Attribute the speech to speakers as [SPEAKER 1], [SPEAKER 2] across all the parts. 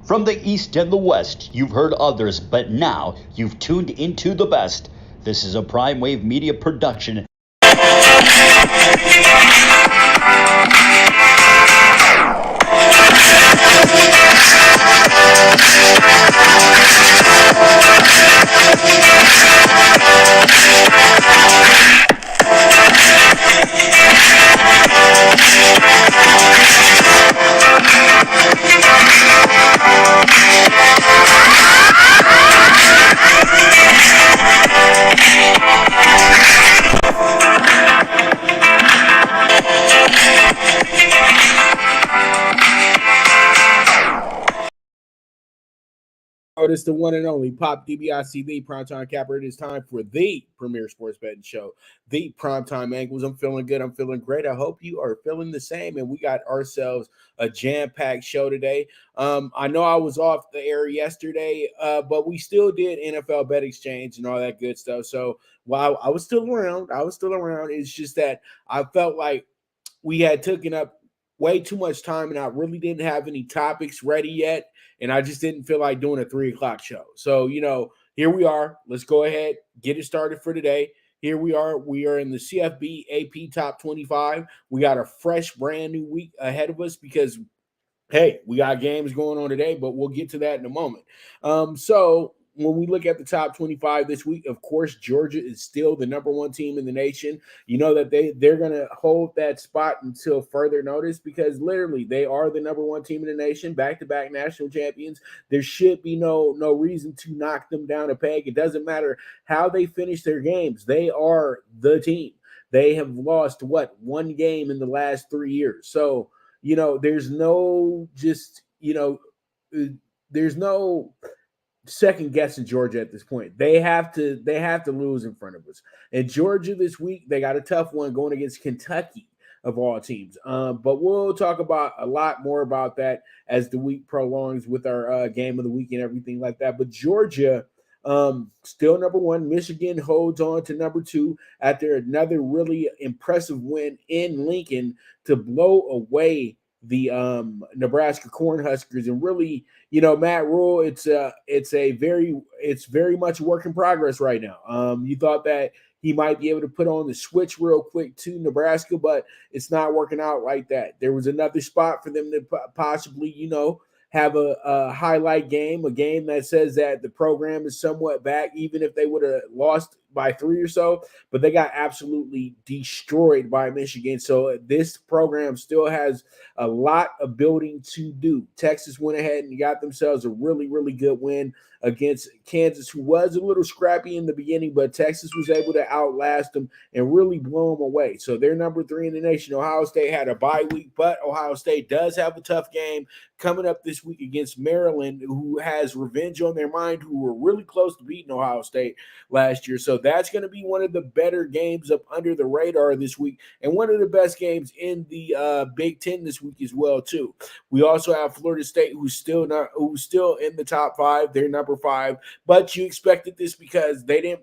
[SPEAKER 1] From the East and the West, you've heard others, but now you've tuned into the best. This is a Prime Wave Media production.
[SPEAKER 2] It's the one and only Pop DBIC, the Primetime Capper. It is time for the premier sports betting show, the Primetime Angles. I'm feeling good. I'm feeling great. I hope you are feeling the same. And we got ourselves a jam-packed show today. I know I was off the air yesterday, but we still did NFL Bet Exchange and all that good stuff. So while I was still around, It's just that I felt like we had taken up way too much time and I really didn't have any topics ready yet. And I just didn't feel like doing a 3 o'clock show. So, here we are. Let's go ahead, get it started for today. Here we are. We are in the CFB AP Top 25. We got a fresh, brand new week ahead of us because, hey, we got games going on today, but we'll get to that in a moment. So when we look at the top 25 this week, of course, Georgia is still the number one team in the nation. You know that they're going to hold that spot until further notice because literally they are the number one team in the nation, back-to-back national champions. There should be no reason to knock them down a peg. It doesn't matter how they finish their games. They are the team. They have lost, one game in the last 3 years. So, there's no there's no second guessing Georgia at this point. They have to lose in front of us. And Georgia this week, they got a tough one going against Kentucky of all teams. But we'll talk about a lot more about that as the week prolongs with our game of the week and everything like that. But Georgia, still number one. Michigan holds on to number two after another really impressive win in Lincoln to blow away the Nebraska Cornhuskers. And really, Matt Rule, it's very much a work in progress right now. You thought that he might be able to put on the switch real quick to Nebraska, but it's not working out like that. There was another spot for them to possibly, have a highlight game, a game that says that the program is somewhat back, even if they would have lost by 3 or so, but they got absolutely destroyed by Michigan. So this program still has a lot of building to do. Texas went ahead and got themselves a really, really good win against Kansas, who was a little scrappy in the beginning, but Texas was able to outlast them and really blow them away. So they're number 3 in the nation. Ohio State had a bye week, but Ohio State does have a tough game coming up this week against Maryland, who has revenge on their mind, who were really close to beating Ohio State last year. So that's going to be one of the better games up under the radar this week and one of the best games in the Big Ten this week as well, too. We also have Florida State, who's still in the top 5. They're number 5, but you expected this because they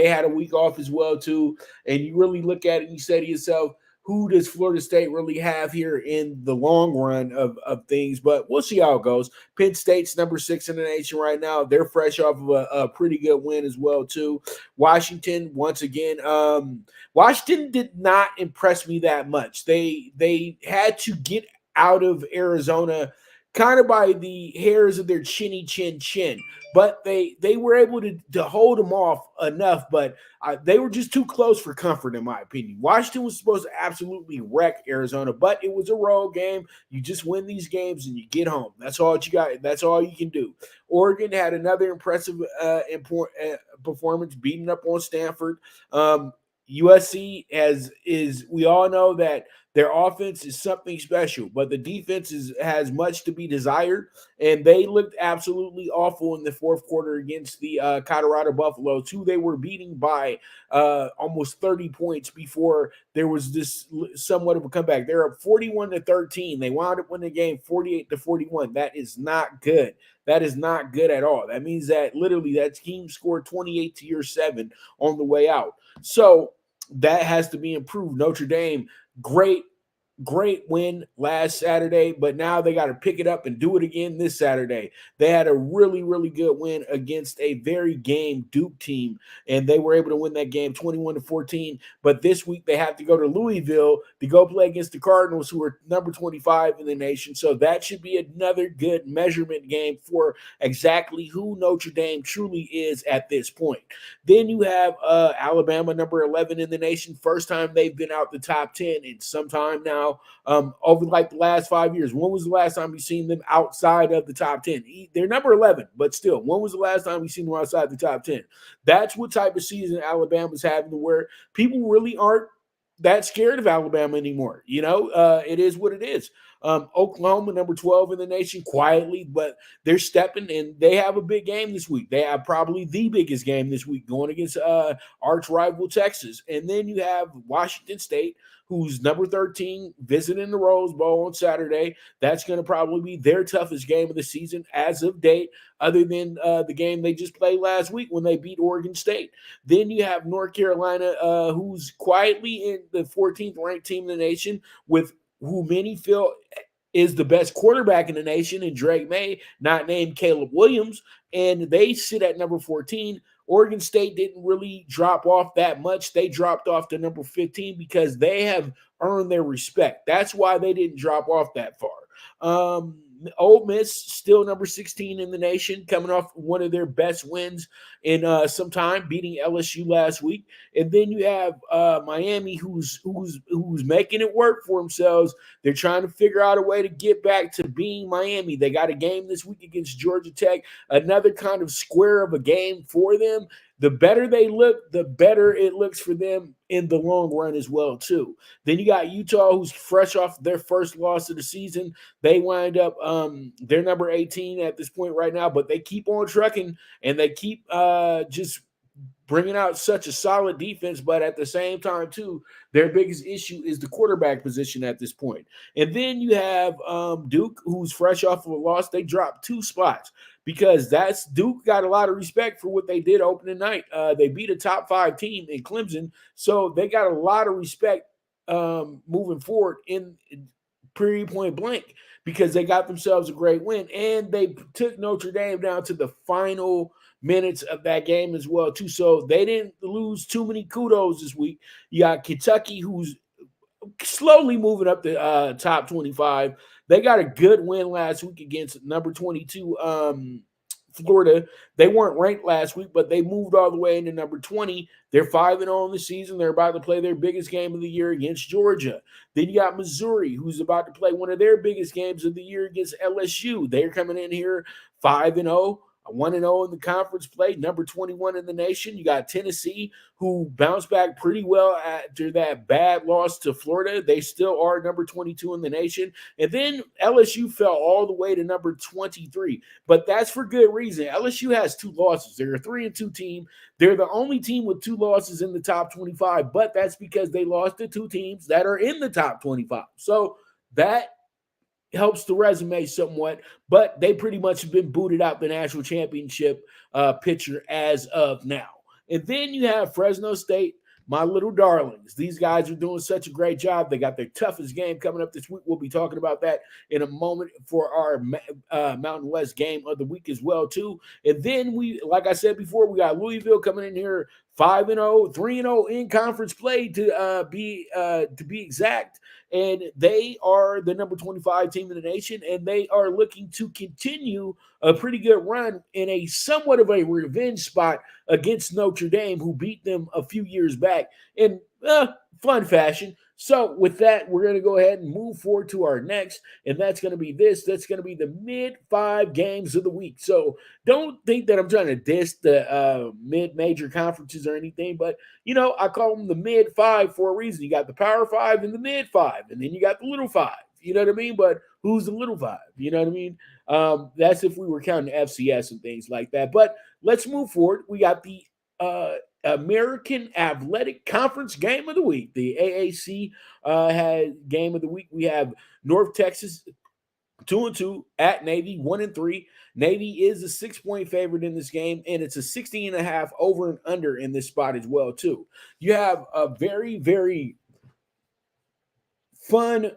[SPEAKER 2] had a week off as well, too. And you really look at it and you say to yourself, who does Florida State really have here in the long run of things? But we'll see how it goes. Penn State's number 6 in the nation right now. They're fresh off of a pretty good win as well, too. Washington, once again, Washington did not impress me that much. They had to get out of Arizona kind of by the hairs of their chinny chin. But they were able to hold them off enough, but they were just too close for comfort, in my opinion. Washington was supposed to absolutely wreck Arizona, but it was a road game. You just win these games and you get home. That's all you got. That's all you can do. Oregon had another impressive performance, beating up on Stanford. USC we all know that their offense is something special, but the defense has much to be desired, and they looked absolutely awful in the fourth quarter against the Colorado Buffaloes, who they were beating by almost 30 points before there was this somewhat of a comeback. They're up 41-13. They wound up winning the game 48-41. That is not good. That is not good at all. That means that literally that team scored 28 to your 7 on the way out. So that has to be improved. Notre Dame, great great win last Saturday, but now they got to pick it up and do it again this Saturday. They had a really, really good win against a very game Duke team, and they were able to win that game 21-14. But this week they have to go to Louisville to go play against the Cardinals, who are number 25 in the nation. So that should be another good measurement game for exactly who Notre Dame truly is at this point. Then you have Alabama, number 11 in the nation. First time they've been out the top 10 in some time now. Over like the last 5 years. When was the last time you seen them outside of the top 10? They're number 11, but still, when was the last time you seen them outside the top 10? That's what type of season Alabama's having, to where people really aren't that scared of Alabama anymore. It is what it is. Oklahoma, number 12 in the nation, quietly, but they're stepping, and they have a big game this week. They have probably the biggest game this week, going against arch rival Texas. And then you have Washington State, who's number 13, visiting the Rose Bowl on Saturday. That's going to probably be their toughest game of the season as of date, other than the game they just played last week when they beat Oregon State. Then you have North Carolina, who's quietly in the 14th ranked team in the nation, with who many feel is the best quarterback in the nation, and Drake May, not named Caleb Williams, and they sit at number 14. Oregon State didn't really drop off that much. They dropped off to number 15 because they have earned their respect. That's why they didn't drop off that far. Ole Miss, still number 16 in the nation, coming off one of their best wins in some time, beating LSU last week. And then you have Miami, who's making it work for themselves. They're trying to figure out a way to get back to being Miami. They got a game this week against Georgia Tech, another kind of square of a game for them. The better they look, the better it looks for them in the long run as well, too. Then you got Utah, who's fresh off their first loss of the season. They wind up, they're number 18 at this point right now, but they keep on trucking, and they keep just bringing out such a solid defense. But at the same time, too, their biggest issue is the quarterback position at this point. And then you have Duke, who's fresh off of a loss. They dropped 2 spots, because that's Duke got a lot of respect for what they did opening night. They beat a top 5 team in Clemson, so they got a lot of respect moving forward in period point blank, because they got themselves a great win, and they took Notre Dame down to the final minutes of that game as well, too. So they didn't lose too many kudos this week. You got Kentucky, who's slowly moving up the top 25. They got a good win last week against number 22 Florida. They weren't ranked last week, but they moved all the way into number 20. They're 5-0 in the season. They're about to play their biggest game of the year against Georgia. Then you got Missouri, who's about to play one of their biggest games of the year against LSU. They're coming in here 5-0. 1-0 in the conference play, number 21 in the nation. You got Tennessee, who bounced back pretty well after that bad loss to Florida. They still are number 22 in the nation. And then LSU fell all the way to number 23. But that's for good reason. LSU has 2 losses. They're a 3-2 team. They're the only team with 2 losses in the top 25, but that's because they lost to 2 teams that are in the top 25. So that helps the resume somewhat, but they pretty much have been booted out the national championship picture as of now. And then you have Fresno State, my little darlings. These guys are doing such a great job. They got their toughest game coming up this week. We'll be talking about that in a moment for our Mountain West game of the week as well, too. And then we, like I said before, we got Louisville coming in here 5-0, 3-0 in conference play to be exact. And they are the number 25 team in the nation, and they are looking to continue a pretty good run in a somewhat of a revenge spot against Notre Dame, who beat them a few years back in fun fashion. So with that, we're going to go ahead and move forward to our next, and that's going to be this. That's going to be the mid-5 games of the week. So don't think that I'm trying to diss the mid-major conferences or anything, but, I call them the mid-5 for a reason. You got the Power 5 and the mid-5, and then you got the little 5. You know what I mean? But who's the little 5? You know what I mean? That's if we were counting FCS and things like that. But let's move forward. We got the American Athletic Conference game of the week. The AAC had game of the week. We have North Texas 2-2 at Navy 1-3. Navy is a 6-point favorite in this game, and it's a 16.5 over and under in this spot as well, too. You have a very, very fun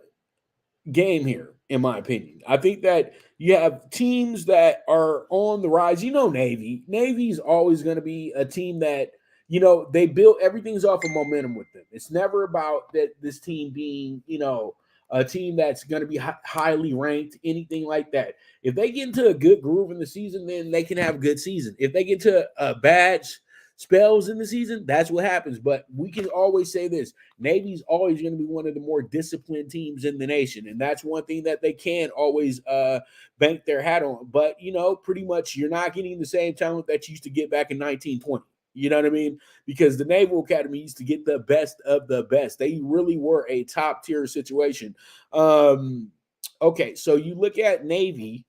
[SPEAKER 2] game here, in my opinion. I think that you have teams that are on the rise. Navy. Navy's always going to be a team that, they build everything's off of momentum with them. It's never about that this team being, a team that's going to be highly ranked, anything like that. If they get into a good groove in the season, then they can have a good season. If they get to bad spells in the season, that's what happens. But we can always say this: Navy's always going to be one of the more disciplined teams in the nation, and that's one thing that they can always bank their hat on. But pretty much you're not getting the same talent that you used to get back in 1920. You know what I mean? Because the Naval Academy used to get the best of the best. They really were a top tier situation. Okay, so you look at Navy,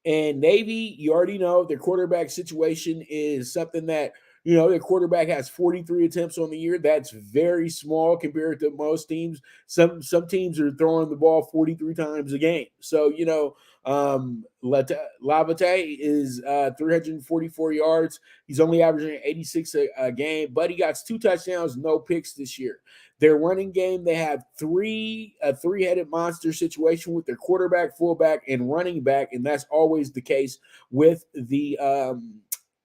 [SPEAKER 2] and Navy, you already know their quarterback situation is something that, their quarterback has 43 attempts on the year. That's very small compared to most teams. Some teams are throwing the ball 43 times a game. So, Lavate is 344 yards. He's only averaging 86 a game, but he got 2 touchdowns, no picks this year. Their running game, they have a three-headed monster situation with their quarterback, fullback, and running back, and that's always the case with the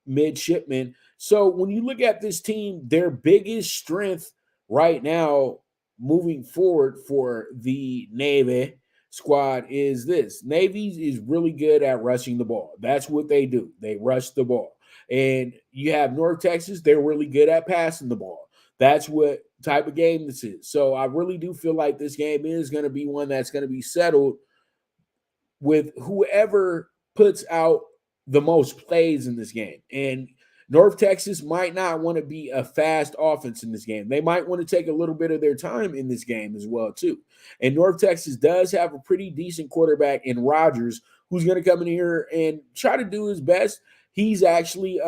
[SPEAKER 2] midshipmen. So when you look at this team, their biggest strength right now moving forward for the Navy squad is this. Navy is really good at rushing the ball. That's what they do. They rush the ball. And you have North Texas, they're really good at passing the ball. That's what type of game this is. So I really do feel like this game is going to be one that's going to be settled with whoever puts out the most plays in this game. And North Texas might not want to be a fast offense in this game. They might want to take a little bit of their time in this game as well, too. And North Texas does have a pretty decent quarterback in Rogers, who's going to come in here and try to do his best. He's actually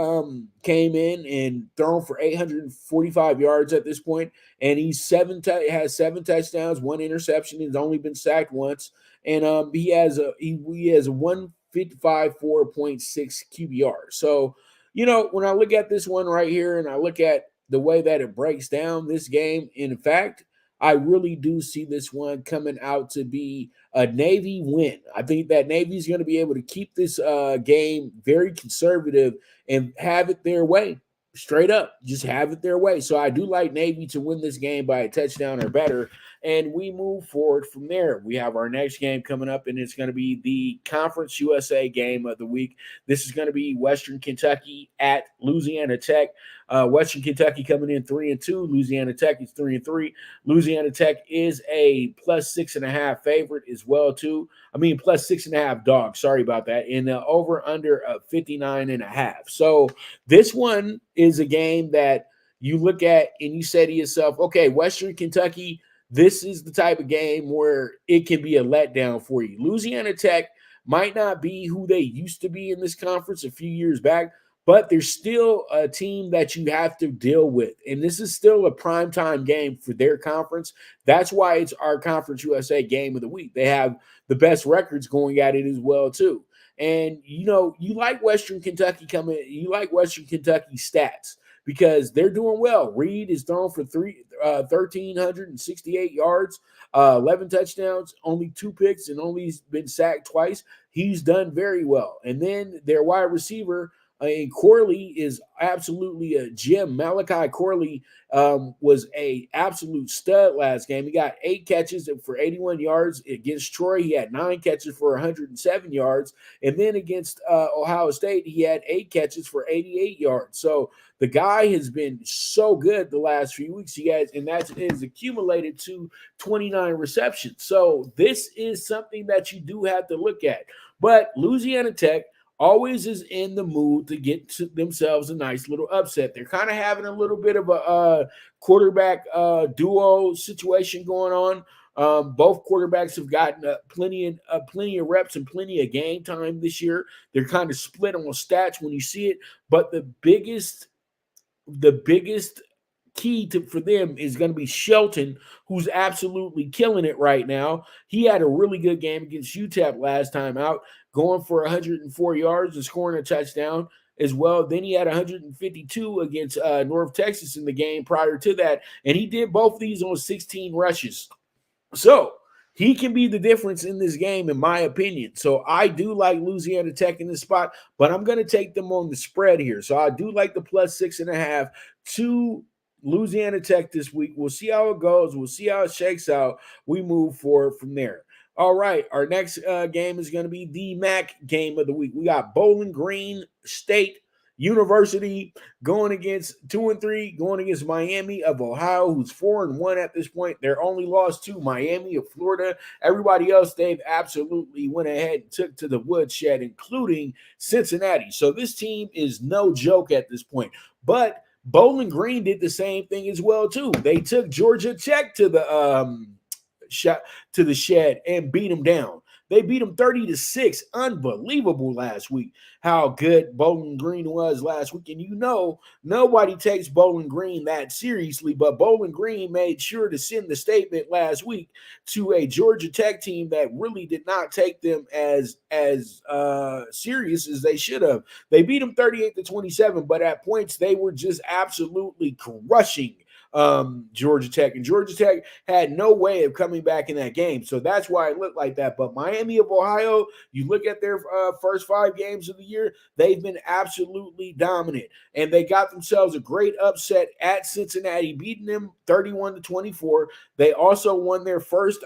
[SPEAKER 2] came in and thrown for 845 yards at this point, and he's has 7 touchdowns, 1 interception. He's only been sacked once, and he has a 155.6 QBR. So, when I look at this one right here, and I look at the way that it breaks down this game, in fact, I really do see this one coming out to be a Navy win. I think that Navy's going to be able to keep this game very conservative and have it their way. Straight up, just have it their way. So I do like Navy to win this game by a touchdown or better, and we move forward from there. We have our next game coming up, and it's going to be the Conference USA game of the week. This is going to be Western Kentucky at Louisiana Tech. Western Kentucky coming in 3-2. Louisiana Tech is 3-3. Louisiana Tech is a +6.5 favorite as well, too. +6.5 dog. Sorry about that. And over under 59.5. So this one is a game that you look at and you say to yourself, okay, Western Kentucky, this is the type of game where it can be a letdown for you. Louisiana Tech might not be who they used to be in this conference a few years back, but they're still a team that you have to deal with. And this is still a primetime game for their conference. That's why it's our Conference USA game of the week. They have the best records going at it as well, too. And, you like Western Kentucky you like Western Kentucky stats because they're doing well. Reed is thrown for 1,368 yards, 11 touchdowns, only 2 picks, and only been sacked twice. He's done very well. And then their wide receiver, and Corley is absolutely a gem. Malachi Corley was a absolute stud last game. He got 8 catches for 81 yards. Against Troy, he had 9 catches for 107 yards. And then against Ohio State, he had 8 catches for 88 yards. So the guy has been so good the last few weeks, and that is accumulated to 29 receptions. So this is something that you do have to look at. But Louisiana Tech always is in the mood to get to themselves a nice little upset. They're kind of having a little bit of a quarterback duo situation going on. Both quarterbacks have gotten plenty of reps and plenty of game time this year. They're kind of split on stats when you see it, but the biggest key for them is going to be Shelton, who's absolutely killing it right now. He had a really good game against UTEP last time out, going for 104 yards and scoring a touchdown as well. Then he had 152 against North Texas in the game prior to that, and he did both of these on 16 rushes. So He can be the difference in this game, in my opinion. So I do like Louisiana Tech in this spot, but I'm going to take them on the spread here. So I do like the plus 6.5 to Louisiana Tech this week. We'll see how it goes. We'll see how it shakes out. We move forward from there. All right, our next game is going to be the MAC game of the week. We got Bowling Green State University going against 2-3, going against Miami of Ohio, who's 4-1 at this point. They're only lost to Miami of Florida. Everybody else, they've absolutely went ahead and took to the woodshed, including Cincinnati. So this team is no joke at this point. But Bowling Green did the same thing as well too. They took Georgia Tech to the shed and beat them down. They beat them 30-6. Unbelievable last week how good Bowling Green was last week. And you know, nobody takes Bowling Green that seriously, but Bowling Green made sure to send the statement last week to a Georgia Tech team that really did not take them as serious as they should have. They beat them 38-27, but at points they were just absolutely crushing Georgia Tech, and Georgia Tech had no way of coming back in that game. So that's why it looked like that. But Miami of Ohio, you look at their first 5 games of the year, they've been absolutely dominant, and they got themselves a great upset at Cincinnati, beating them 31-24. They also won their first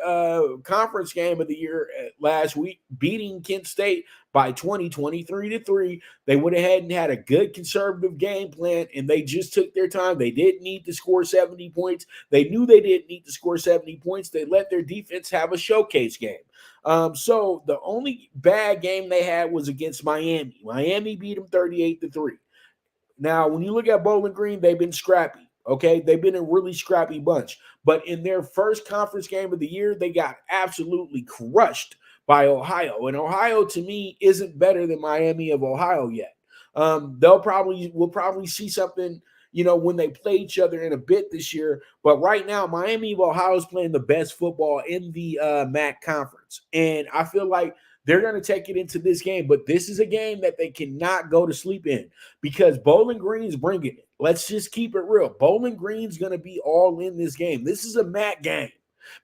[SPEAKER 2] conference game of the year last week, beating Kent State by 23-3. They went ahead and had a good conservative game plan, and they just took their time. They didn't need to score 70 points. They knew they didn't need to score 70 points. They let their defense have a showcase game. So the only bad game they had was against Miami. Miami beat them 38-3. Now, when you look at Bowling Green, they've been scrappy. Okay, they've been a really scrappy bunch. But in their first conference game of the year, they got absolutely crushed by Ohio. And Ohio, to me, isn't better than Miami of Ohio yet. We'll probably see something, when they play each other in a bit this year. But right now, Miami of Ohio is playing the best football in the MAC conference. And I feel like they're going to take it into this game. But this is a game that they cannot go to sleep in because Bowling Green's bringing it. Let's just keep it real. Bowling Green's going to be all in this game. This is a MAC game.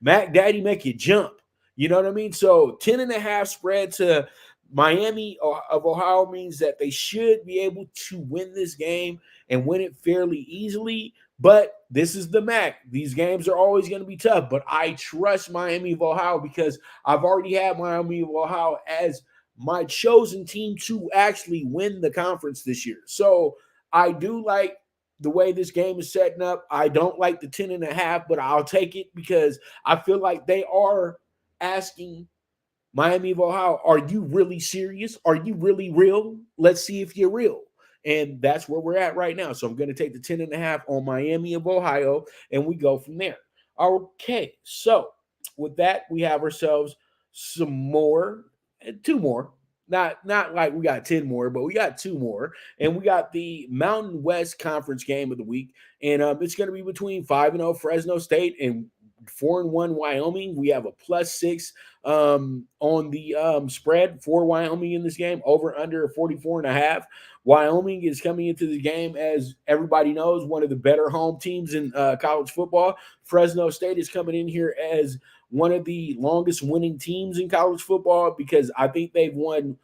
[SPEAKER 2] MAC Daddy make you jump. You know what I mean? So 10.5 spread to Miami of Ohio means that they should be able to win this game and win it fairly easily. But this is the MAC. These games are always going to be tough. But I trust Miami of Ohio because I've already had Miami of Ohio as my chosen team to actually win the conference this year. So I do like the way this game is setting up. I don't like the 10.5, but I'll take it because I feel like they are asking Miami of Ohio, are you really serious? Are you really real? Let's see if you're real. And that's where we're at right now. So I'm going to take the 10.5 on Miami of Ohio, and we go from there. Okay, so with that, we have ourselves some more, 2 more. Not like we got 10 more, but we got 2 more. And we got the Mountain West Conference game of the week. And it's going to be between 5-0 Fresno State and 4-1 Wyoming. We have a +6 on the spread for Wyoming in this game, over under 44.5. Wyoming is coming into the game, as everybody knows, one of the better home teams in college football. Fresno State is coming in here as one of the longest winning teams in college football because I think they've won,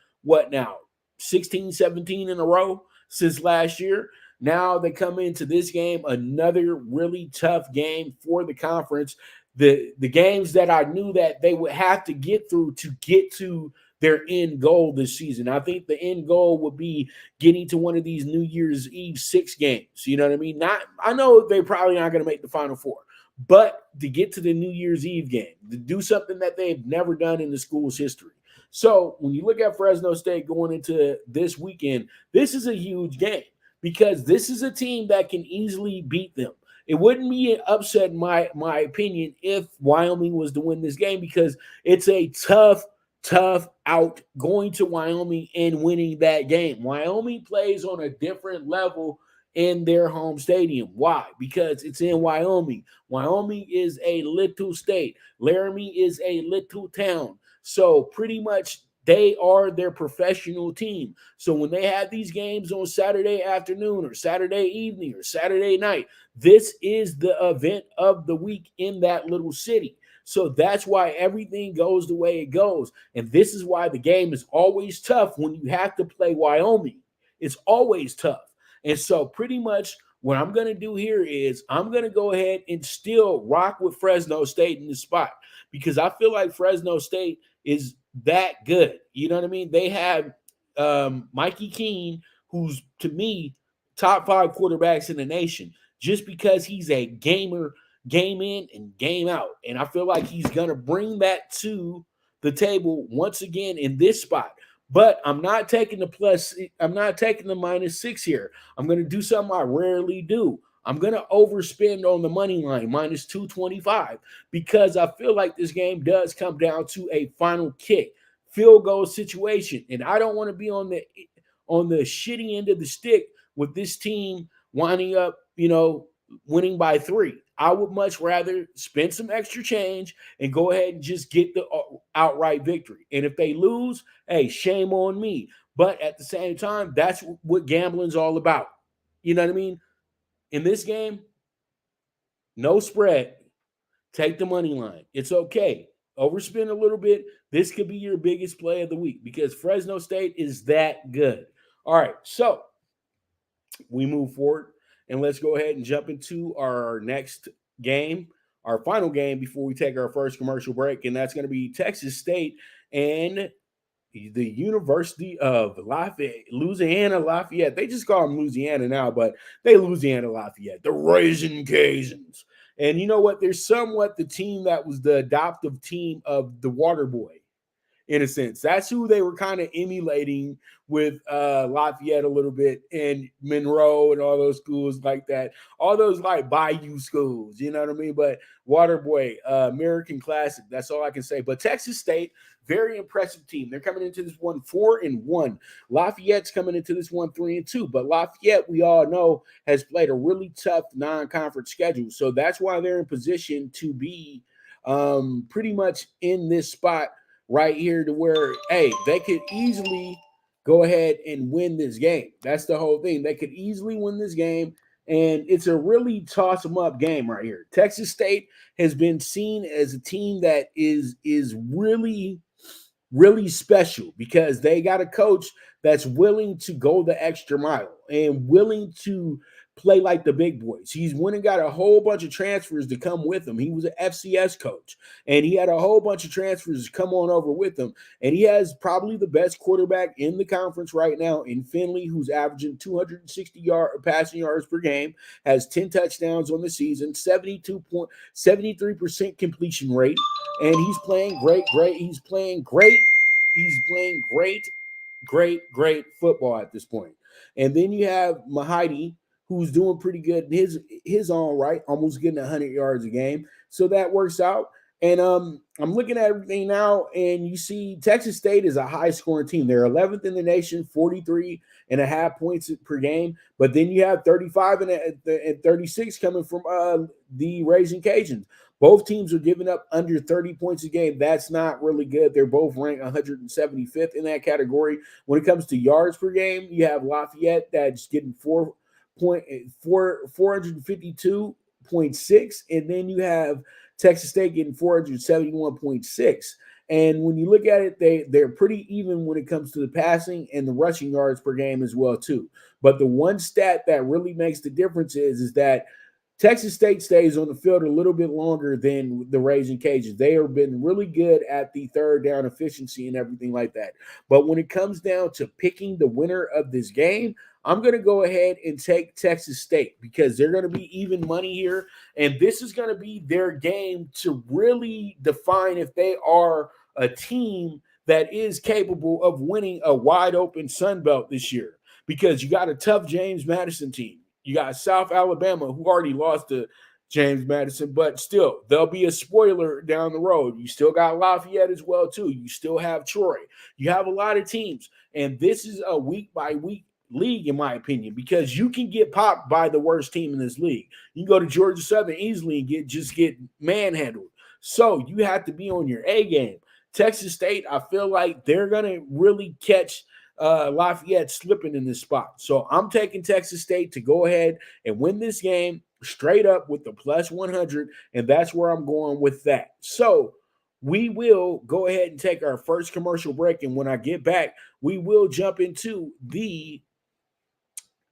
[SPEAKER 2] 16, 17 in a row since last year. Now they come into this game, another really tough game for the conference. The games that I knew that they would have to get through to get to their end goal this season. I think the end goal would be getting to one of these New Year's Eve 6 games. You know what I mean? I know they're probably not going to make the Final Four, but to get to the New Year's Eve game, to do something that they've never done in the school's history. So when you look at Fresno State going into this weekend, this is a huge game because this is a team that can easily beat them. It wouldn't be an upset, in my opinion, if Wyoming was to win this game because it's a tough out going to Wyoming and winning that game. Wyoming plays on a different level in their home stadium. Why? Because it's in Wyoming. Wyoming is a little state. Laramie is a little town. So pretty much They are their professional team. So when they have these games on Saturday afternoon or Saturday evening or Saturday night, this is the event of the week in that little city. So that's why everything goes the way it goes. And this is why the game is always tough when you have to play Wyoming. It's always tough. And so pretty much what I'm going to do here is I'm going to go ahead and still rock with Fresno State in the spot because I feel like Fresno State is that good. You know what I mean? They have Mikey Keene, who's to me top 5 quarterbacks in the nation, just because he's a gamer, game in and game out. And I feel like he's gonna bring that to the table once again in this spot. But I'm not taking the plus. I'm not taking the -6 here. I'm gonna do something I rarely do. I'm going to overspend on the money line, -225, because I feel like this game does come down to a final kick, field goal situation. And I don't want to be on the shitty end of the stick with this team winding up, winning by 3. I would much rather spend some extra change and go ahead and just get the outright victory. And if they lose, hey, shame on me. But at the same time, that's what gambling's all about. You know what I mean? In this game, no spread. Take the money line. It's okay. Overspend a little bit. This could be your biggest play of the week because Fresno State is that good. All right, so we move forward, and let's go ahead and jump into our next game, our final game before we take our first commercial break, and that's going to be Texas State and the University of Lafayette, Louisiana Lafayette. They just call them Louisiana now, but they Louisiana Lafayette, the Raisin Cajuns. And you know what? They're somewhat the team that was the adoptive team of the Water Boy, in a sense. That's who they were kind of emulating with Lafayette a little bit and Monroe and all those schools like that. All those like Bayou schools, you know what I mean? But Waterboy, American Classic, that's all I can say. But Texas State, very impressive team. They're coming into this one 4-1. Lafayette's coming into this one 3-2. But Lafayette, we all know, has played a really tough non-conference schedule. So that's why they're in position to be pretty much in this spot right here to where, hey, they could easily go ahead and win this game. That's the whole thing. They could easily win this game, and it's a really toss-em-up game right here. Texas State has been seen as a team that is really, really special because they got a coach that's willing to go the extra mile and willing to play like the big boys. He's went and got a whole bunch of transfers to come with him. He was an FCS coach, and he had a whole bunch of transfers to come on over with him. And he has probably the best quarterback in the conference right now in Finley, who's averaging 260 passing yards per game, has 10 touchdowns on the season, 73% completion rate, and he's playing great. He's playing great football at this point. And then you have Mahidi, who's doing pretty good in his own right, almost getting 100 yards a game. So that works out. And I'm looking at everything now, and you see Texas State is a high-scoring team. They're 11th in the nation, 43.5 points per game. But then you have 35 and 36 coming from the Raisin Cajuns. Both teams are giving up under 30 points a game. That's not really good. They're both ranked 175th in that category. When it comes to yards per game, you have Lafayette that's getting 452.6, and then you have Texas State getting 471.6. And when you look at it, they're pretty even when it comes to the passing and the rushing yards per game as well too. But the one stat that really makes the difference is that Texas State stays on the field a little bit longer than the Raisin Cajuns. They have been really good at the third down efficiency and everything like that. But when it comes down to picking the winner of this game, I'm going to go ahead and take Texas State because they're going to be even money here. And this is going to be their game to really define if they are a team that is capable of winning a wide open Sun Belt this year, because you got a tough James Madison team. You got South Alabama, who already lost to James Madison, but still, there'll be a spoiler down the road. You still got Lafayette as well, too. You still have Troy. You have a lot of teams, and this is a week-by-week league, in my opinion, because you can get popped by the worst team in this league. You can go to Georgia Southern easily and get manhandled. So you have to be on your A game. Texas State, I feel like they're going to really catch Lafayette slipping in this spot. So I'm taking Texas State to go ahead and win this game straight up with the plus 100, and that's where I'm going with that. So we will go ahead and take our first commercial break, and when I get back, we will jump into the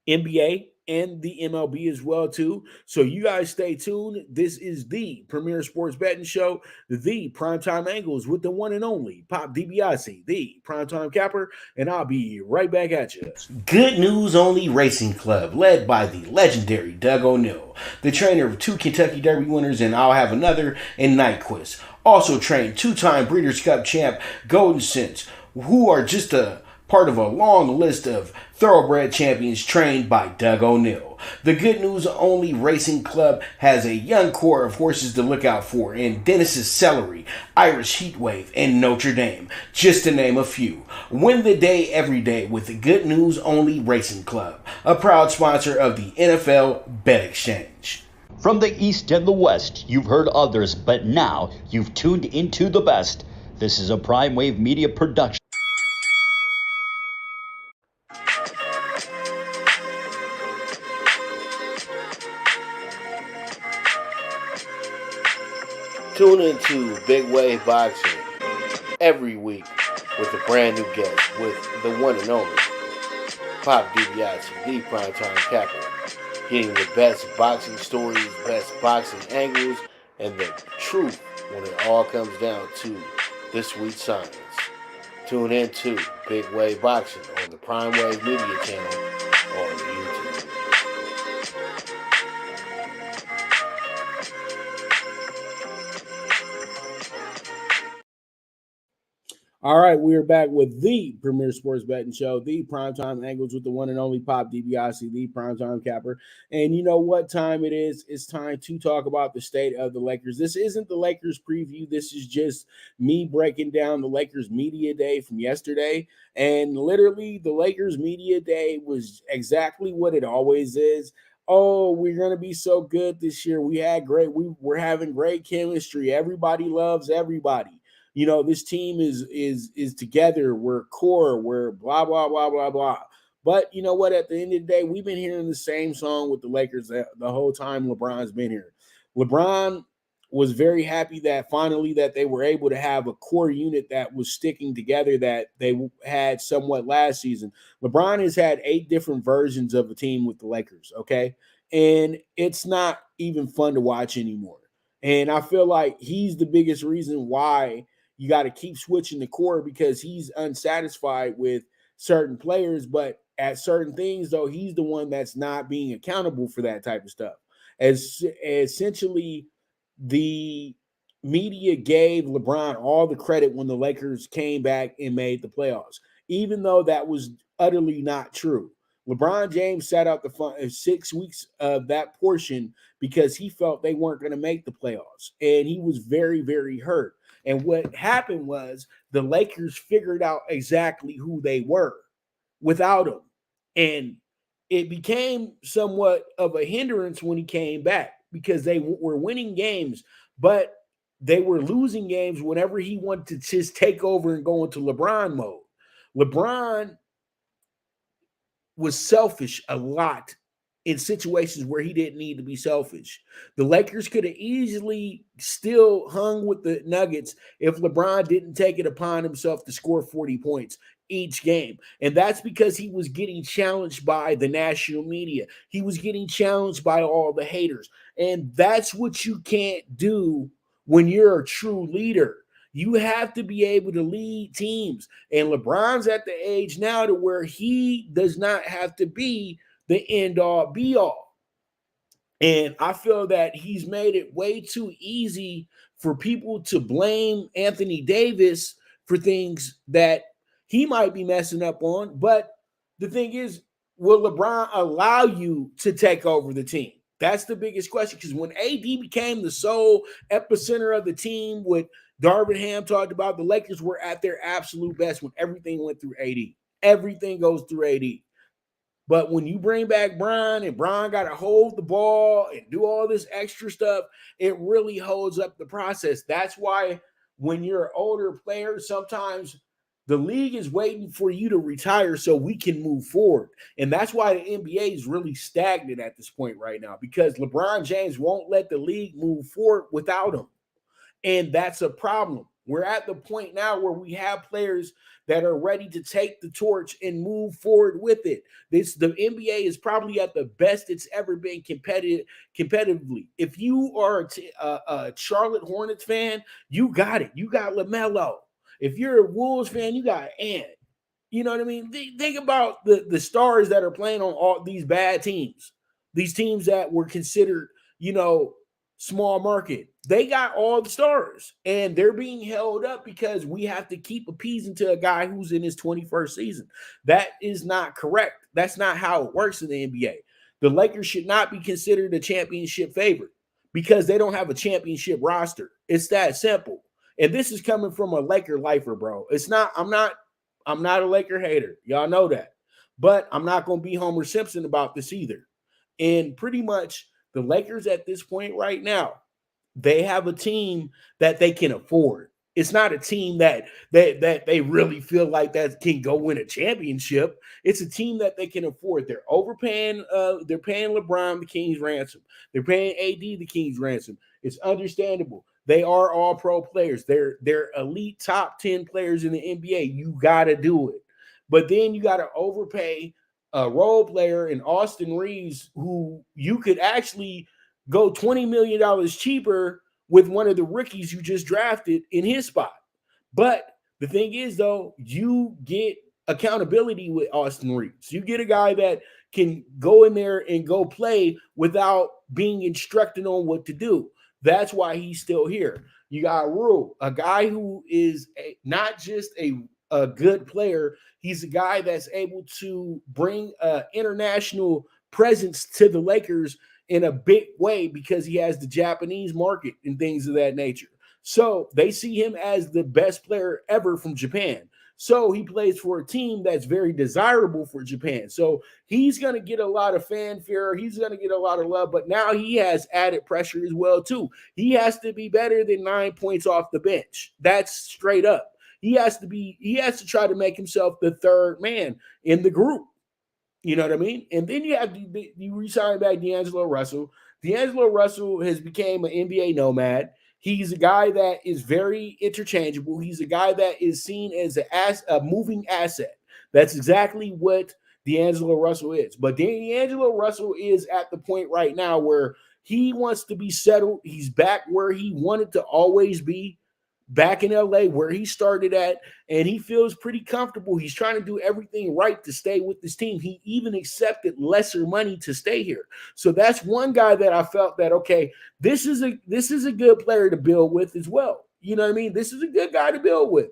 [SPEAKER 2] NBA and the MLB as well too. So you guys stay tuned. This is the premier sports betting show, the PrimeTime Angles with the one and only Pop DiBiase, the Primetime Capper, and I'll be right back at you.
[SPEAKER 3] Good News Only Racing Club, led by the legendary Doug O'Neill, the trainer of 2 Kentucky Derby winners, and I'll have another in Nyquist. Also trained 2-time Breeders' Cup champ Golden Sense, who are just a part of a long list of thoroughbred champions trained by Doug O'Neill. The Good News Only Racing Club has a young core of horses to look out for in Dennis's Celery, Irish Heatwave, and Notre Dame, just to name a few. Win the day every day with the Good News Only Racing Club, a proud sponsor of the NFL Bet Exchange.
[SPEAKER 1] From the East and the West, you've heard others, but now you've tuned into the best. This is a Prime Wave Media production.
[SPEAKER 3] Tune into Big Wave Boxing every week with a brand new guest with the one and only Pop DiBiase, the Primetime Capper, getting the best boxing stories, best boxing angles, and the truth when it all comes down to the sweet science. Tune into Big Wave Boxing on the Prime Wave Media channel on YouTube.
[SPEAKER 2] All right, we are back with the premier sports betting show, the Primetime Angles with the one and only Pop DiBiase, the Primetime Capper. And you know what time it is? It's time to talk about the state of the Lakers. This isn't the Lakers preview. This is just me breaking down the Lakers media day from yesterday. And literally, the Lakers media day was exactly what it always is. Oh, we're going to be so good this year. We're having great chemistry. Everybody loves everybody. You know, this team is together. We're core. We're blah, blah, blah, blah, blah. But you know what? At the end of the day, we've been hearing the same song with the Lakers the whole time LeBron's been here. LeBron was very happy that finally that they were able to have a core unit that was sticking together that they had somewhat last season. LeBron has had 8 different versions of a team with the Lakers, okay? And it's not even fun to watch anymore. And I feel like he's the biggest reason why you got to keep switching the core, because he's unsatisfied with certain players, but at certain things, though, he's the one that's not being accountable for that type of stuff. As essentially, the media gave LeBron all the credit when the Lakers came back and made the playoffs, even though that was utterly not true. LeBron James sat out the 6 weeks of that portion because he felt they weren't going to make the playoffs, and he was very, very hurt. And what happened was the Lakers figured out exactly who they were without him. And it became somewhat of a hindrance when he came back because they were winning games, but they were losing games whenever he wanted to just take over and go into LeBron mode. LeBron was selfish a lot in situations where he didn't need to be selfish. The Lakers could have easily still hung with the Nuggets if LeBron didn't take it upon himself to score 40 points each game. And that's because he was getting challenged by the national media. He was getting challenged by all the haters. And that's what you can't do when you're a true leader. You have to be able to lead teams. And LeBron's at the age now to where he does not have to be the end-all, be-all. And I feel that he's made it way too easy for people to blame Anthony Davis for things that he might be messing up on. But the thing is, will LeBron allow you to take over the team? That's the biggest question, because when AD became the sole epicenter of the team, what Darvin Ham talked about, the Lakers were at their absolute best when everything went through AD. Everything goes through AD. But when you bring back Bron and Bron got to hold the ball and do all this extra stuff, it really holds up the process. That's why when you're an older player, sometimes the league is waiting for you to retire so we can move forward. And that's why the NBA is really stagnant at this point right now, because LeBron James won't let the league move forward without him. And that's a problem. We're at the point now where we have players that are ready to take the torch and move forward with it. The NBA is probably at the best it's ever been competitively. If you are a Charlotte Hornets fan, you got it. You got LaMelo. If you're a Wolves fan, you got Ant. You know what I mean? Think about the stars that are playing on all these bad teams. These teams that were considered, small market. They got all the stars, and they're being held up because we have to keep appeasing to a guy who's in his 21st season. That is not correct. That's not how it works in the NBA. The Lakers should not be considered a championship favorite because they don't have a championship roster. It's that simple. And this is coming from a Laker lifer, bro. I'm not a Laker hater. Y'all know that. But I'm not going to be Homer Simpson about this either. And pretty much the Lakers at this point right now, they have a team that they can afford. It's not a team that they really feel like that can go win a championship. It's a team that they can afford. They're overpaying. They're paying LeBron the King's ransom. They're paying AD the King's ransom. It's understandable. They are all pro players. They're elite top 10 players in the NBA. You got to do it. But then you got to overpay a role player in Austin Reeves, who you could actually go $20 million cheaper with one of the rookies you just drafted in his spot. But the thing is, though, you get accountability with Austin Reeves. You get a guy that can go in there and go play without being instructed on what to do. That's why he's still here. You got Rule, a guy who is not just a good player. He's a guy that's able to bring international presence to the Lakers in a big way because he has the Japanese market and things of that nature. So they see him as the best player ever from Japan. So he plays for a team that's very desirable for Japan. So he's going to get a lot of fanfare. He's going to get a lot of love, but now he has added pressure as well too. He has to be better than 9 points off the bench. That's straight up. He has to try to make himself the third man in the group. You know what I mean? And then you re-sign back D'Angelo Russell. D'Angelo Russell has become an NBA nomad. He's a guy that is very interchangeable. He's a guy that is seen as a moving asset. That's exactly what D'Angelo Russell is. But D'Angelo Russell is at the point right now where he wants to be settled. He's back where he wanted to always be, back in LA where he started at, and he feels pretty comfortable. He's trying to do everything right to stay with this team. He even accepted lesser money to stay here. So that's one guy that I felt that, okay, this is a good player to build with as well. You know what I mean? This is a good guy to build with.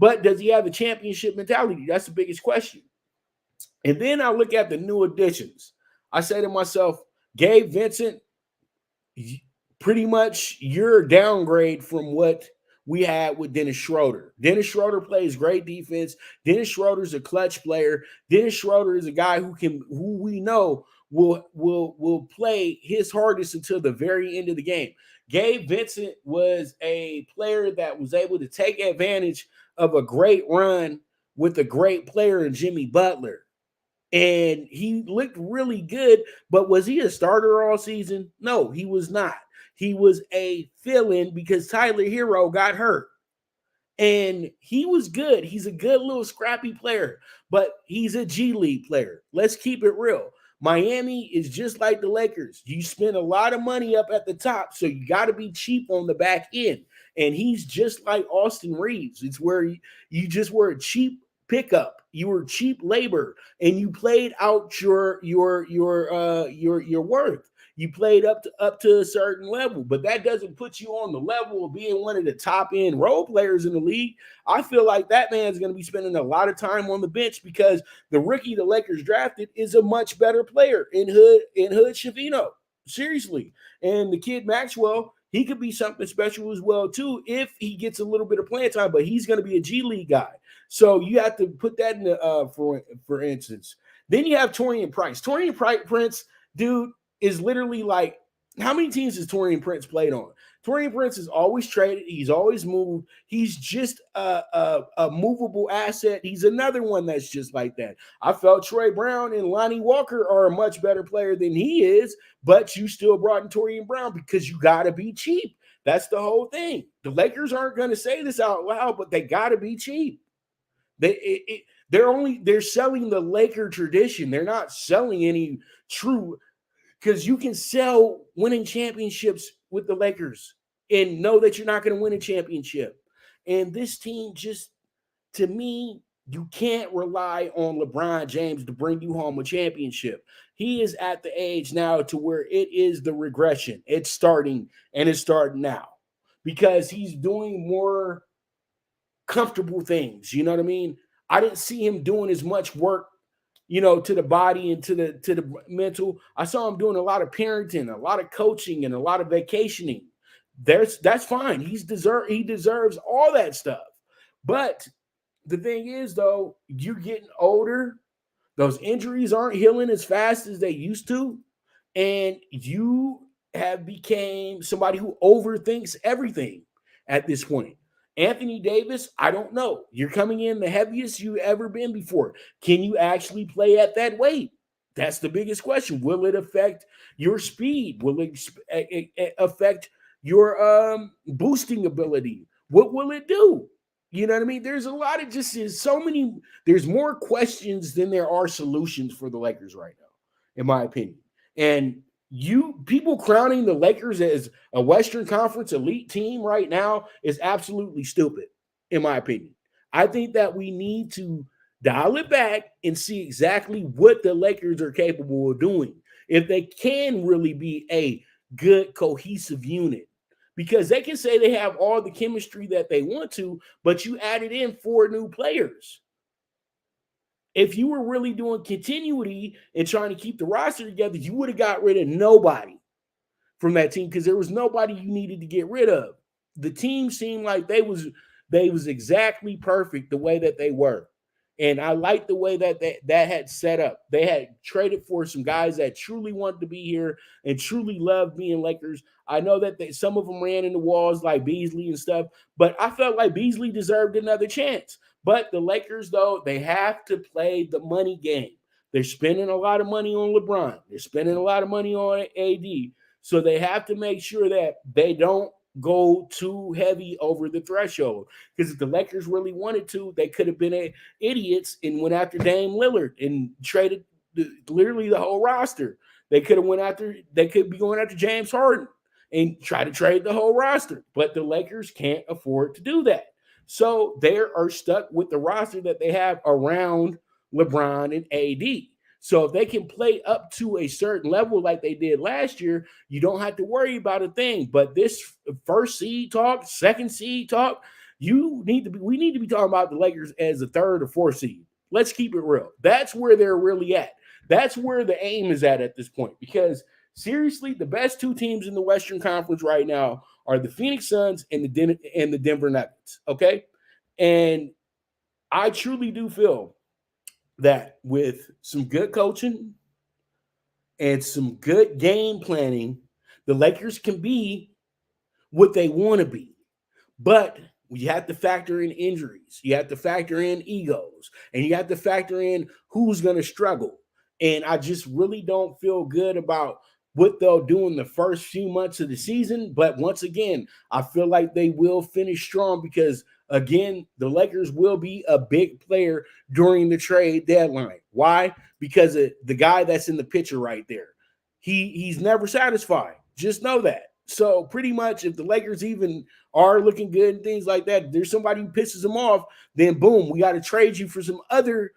[SPEAKER 2] But does he have a championship mentality? That's the biggest question. And then I look at the new additions. I say to myself, Gabe Vincent, pretty much your downgrade from what we had with Dennis Schroeder. Dennis Schroeder plays great defense. Dennis Schroeder's a clutch player. Dennis Schroeder is a guy who we know will play his hardest until the very end of the game. Gabe Vincent was a player that was able to take advantage of a great run with a great player in Jimmy Butler. And he looked really good, but was he a starter all season? No, he was not. He was a fill-in because Tyler Hero got hurt. And he was good. He's a good little scrappy player, but he's a G League player. Let's keep it real. Miami is just like the Lakers. You spend a lot of money up at the top, so you got to be cheap on the back end. And he's just like Austin Reeves. It's where you just were a cheap pickup. You were cheap labor, and you played out your worth. You played up to a certain level, but that doesn't put you on the level of being one of the top end role players in the league. I feel like that man's going to be spending a lot of time on the bench because the rookie the Lakers drafted is a much better player in Hood Shavino. Seriously. And the kid Maxwell, he could be something special as well too if he gets a little bit of playing time, but he's going to be a G League guy. So you have to put that in the for instance. Then you have Taurean Prince. Taurean Prince, dude, is literally like, how many teams has Taurean Prince played on? Torian Prince is always traded. He's always moved. He's just a movable asset. He's another one that's just like that. I felt Troy Brown and Lonnie Walker are a much better player than he is, but you still brought in Torian Brown because you got to be cheap. That's the whole thing. The Lakers aren't going to say this out loud, but they got to be cheap. They're selling the Laker tradition. They're not selling any true, because you can sell winning championships with the Lakers and know that you're not going to win a championship. And this team just, to me, you can't rely on LeBron James to bring you home a championship. He is at the age now to where it is the regression. It's starting, and it's starting now because he's doing more comfortable things. You know what I mean? I didn't see him doing as much work, to the body and to the mental. I saw him doing a lot of parenting, a lot of coaching, and a lot of vacationing. That's fine. He deserves all that stuff. But the thing is, though, you're getting older. Those injuries aren't healing as fast as they used to. And you have become somebody who overthinks everything at this point. Anthony Davis, I don't know. You're coming in the heaviest you've ever been before. Can you actually play at that weight? That's the biggest question. Will it affect your speed? Will it affect your boosting ability? What will it do? You know what I mean? There's a lot of there's more questions than there are solutions for the Lakers right now, in my opinion. And people crowning the Lakers as a Western Conference elite team right now is absolutely stupid, in my opinion. I think that we need to dial it back and see exactly what the Lakers are capable of doing, if they can really be a good, cohesive unit. Because they can say they have all the chemistry that they want to, but you added in 4 new players. If you were really doing continuity and trying to keep the roster together, you would have got rid of nobody from that team because there was nobody you needed to get rid of. The team seemed like they was exactly perfect the way that they were. And I like the way that had set up. They had traded for some guys that truly wanted to be here and truly loved being Lakers. I know that some of them ran into walls like Beasley and stuff, but I felt like Beasley deserved another chance. But the Lakers, though, they have to play the money game. They're spending a lot of money on LeBron. They're spending a lot of money on AD. So they have to make sure that they don't go too heavy over the threshold. Because if the Lakers really wanted to, they could have been idiots and went after Dame Lillard and traded literally the whole roster. They could be going after James Harden and try to trade the whole roster. But the Lakers can't afford to do that. So they are stuck with the roster that they have around LeBron and AD. So if they can play up to a certain level like they did last year, you don't have to worry about a thing. But this first seed talk, second seed talk, we need to be talking about the Lakers as a 3rd or 4th seed. Let's keep it real. That's where they're really at. That's where the aim is at this point. Because seriously, the best 2 teams in the Western Conference right now are the Phoenix Suns and the Denver Nuggets. Okay, and I truly do feel that with some good coaching and some good game planning, the Lakers can be what they want to be. But you have to factor in injuries. You have to factor in egos. And you have to factor in who's going to struggle. And I just really don't feel good about what they'll do in the first few months of the season. But once again, I feel like they will finish strong because, again, the Lakers will be a big player during the trade deadline. Why? Because of the guy that's in the picture right there. He's never satisfied. Just know that. So pretty much if the Lakers even are looking good and things like that, there's somebody who pisses them off, then boom, we got to trade you for some other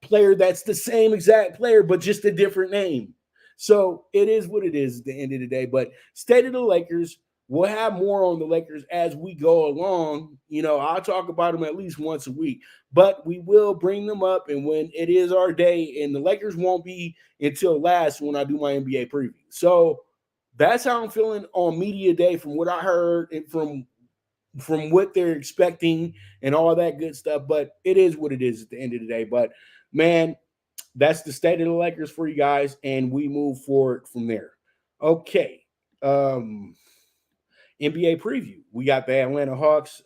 [SPEAKER 2] player that's the same exact player, but just a different name. So it is what it is at the end of the day. But state of the Lakers, we'll have more on the Lakers as we go along. I'll talk about them at least once a week, but we will bring them up. And when it is our day, and the Lakers won't be until last when I do my NBA preview. So that's how I'm feeling on media day from what I heard and from what they're expecting and all that good stuff. But it is what it is at the end of the day. But man, that's the state of the Lakers for you guys, and we move forward from there. Okay. NBA preview. We got the Atlanta Hawks.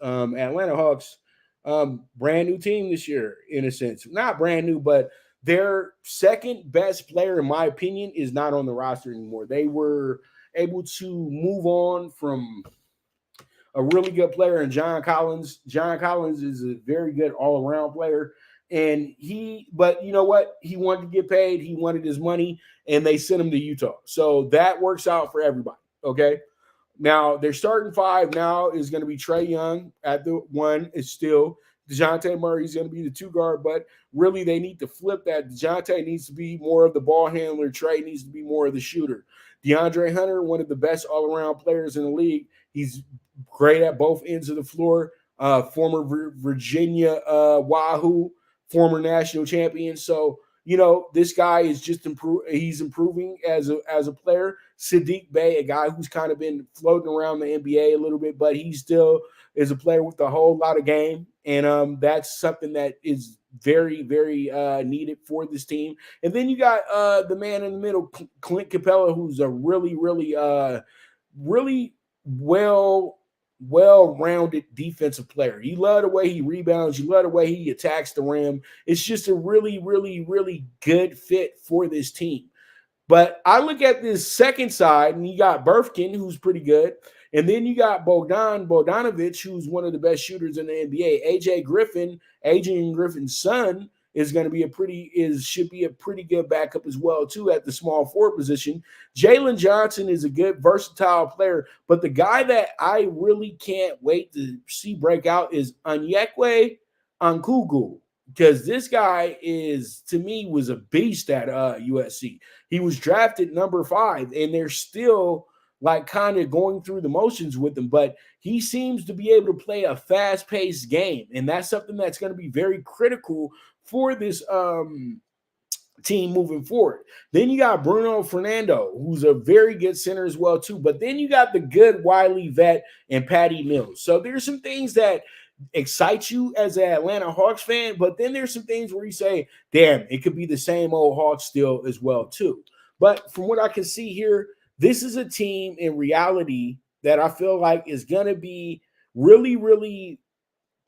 [SPEAKER 2] Brand new team this year, in a sense. Not brand new, but their second best player, in my opinion, is not on the roster anymore. They were able to move on from a really good player in John Collins. John Collins is a very good all-around player. But you know what? He wanted to get paid. He wanted his money, and they sent him to Utah. So that works out for everybody. Okay. Now, their starting five now is going to be Trae Young at the one. It's still DeJounte Murray's going to be the two guard, but really they need to flip that. DeJounte needs to be more of the ball handler. Trae needs to be more of the shooter. DeAndre Hunter, one of the best all-around players in the league. He's great at both ends of the floor. Former Virginia Wahoo, former national champion. So, this guy is just he's improving as a player. Sadiq Bey, a guy who's kind of been floating around the NBA a little bit, but he still is a player with a whole lot of game. And that's something that is very, very needed for this team. And then you got the man in the middle, Clint Capella, who's a really, really, really well-rounded defensive player. You love the way he rebounds. You love the way he attacks the rim. It's just a really, really, really good fit for this team. But I look at this second side, and you got Burfkin, who's pretty good. And then you got Bogdanovic, who's one of the best shooters in the NBA. Adrian Griffin's son, should be a pretty good backup as well, too, at the small forward position. Jalen Johnson is a good, versatile player. But the guy that I really can't wait to see break out is Onyekwe Ankugu. Because this guy to me, was a beast at USC. He was drafted number 5, and they're still kind of going through the motions with him. But he seems to be able to play a fast-paced game, and that's something that's going to be very critical for this team moving forward. Then you got Bruno Fernando, who's a very good center as well, too. But then you got the good Wiley Vet and Patty Mills. So there's some things that excite you as an Atlanta Hawks fan, but then there's some things where you say, damn, it could be the same old Hawks still as well too. But from what I can see here, this is a team in reality that I feel like is going to be really, really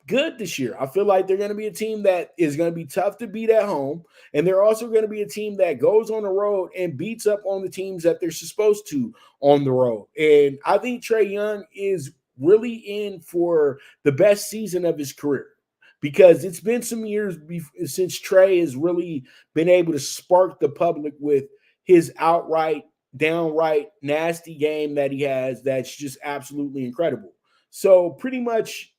[SPEAKER 2] good this year. I feel like they're going to be a team that is going to be tough to beat at home, and they're also going to be a team that goes on the road and beats up on the teams that they're supposed to on the road. And I think Trae Young is really in for the best season of his career, because it's been some years since Trae has really been able to spark the public with his downright nasty game that he has. That's just absolutely incredible. So pretty much,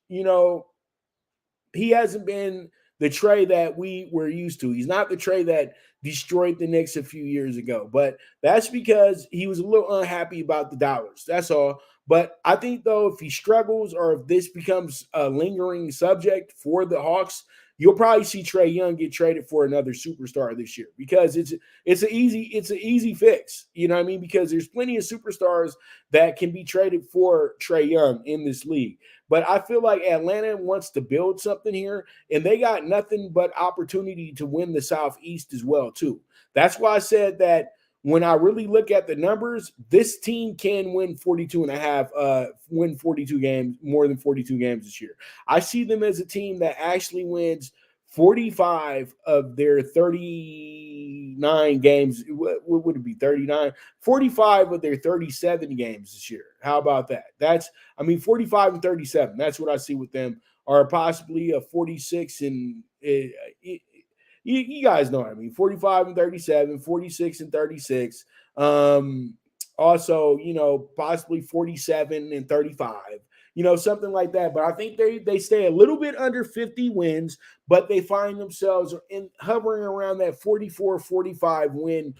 [SPEAKER 2] he hasn't been the Trae that we were used to. He's not the Trae that destroyed the Knicks a few years ago, but that's because he was a little unhappy about the dollars. That's all. But I think, though, if he struggles or if this becomes a lingering subject for the Hawks, you'll probably see Trae Young get traded for another superstar this year, because it's an easy fix. You know what I mean? Because there's plenty of superstars that can be traded for Trae Young in this league. But I feel like Atlanta wants to build something here, and they got nothing but opportunity to win the Southeast as well, too. That's why I said that when I really look at the numbers, this team can win 42 games, more than 42 games this year. I see them as a team that actually wins 45 of their 39 games. What would it be, 39? 45 of their 37 games this year. How about that? 45 and 37. That's what I see with them, or possibly a 46 and you guys know what I mean. 45 and 37, 46 and 36. Also, possibly 47 and 35. Something like that. But I think they stay a little bit under 50 wins, but they find themselves hovering around that 44, 45 win